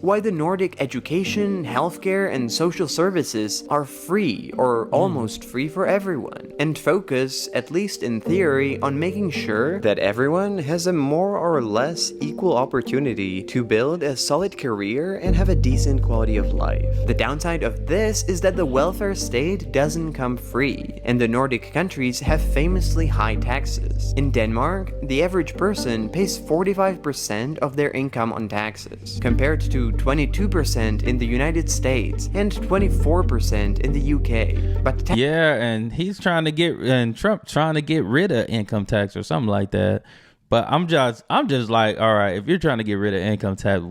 why the Nordic education, healthcare, and social services are free or almost free for everyone, and focus, at least in theory, on making sure that everyone has a more or less equal opportunity to build a solid career and have a decent quality of life. The downside of this is that the welfare state doesn't come free, and the Nordic countries have famously high taxes. In Denmark, the average person pays 45% of their income on taxes, compared to 22% in the United States and 24% in the UK. But yeah, and Trump trying to get rid of income tax or something like that. But I'm just like, all right, if you're trying to get rid of income tax,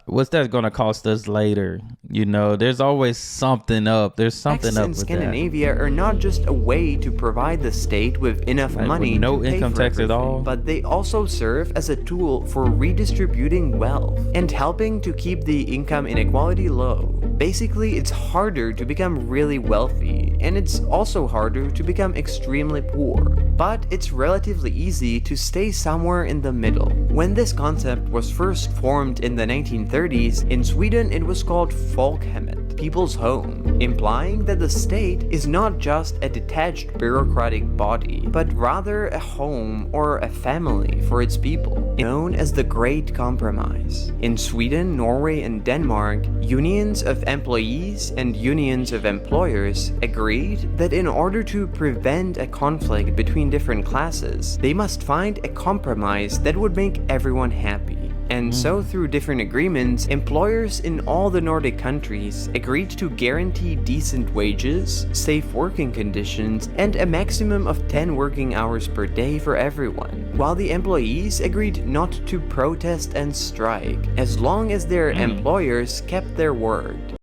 what's that gonna cost us later? You know, there's always something up. There's something taxes up in with Scandinavia are not just a way to provide the state with enough money with no to pay income for tax at everything, all. but they also serve as a tool for redistributing wealth and helping to keep the income inequality low. Basically, it's harder to become really wealthy, and it's also harder to become extremely poor. But it's relatively easy to stay somewhere in the middle. When this concept was first formed in the 1930s, in Sweden it was called folkhemmet, people's home, implying that the state is not just a detached bureaucratic body, but rather a home or a family for its people, known as the Great Compromise. In Sweden, Norway, and Denmark, unions of employees and unions of employers agreed that in order to prevent a conflict between different classes, they must find a compromise that would make everyone happy. And so through different agreements, employers in all the Nordic countries agreed to guarantee decent wages, safe working conditions, and a maximum of 10 working hours per day for everyone, while the employees agreed not to protest and strike, as long as their employers kept their word.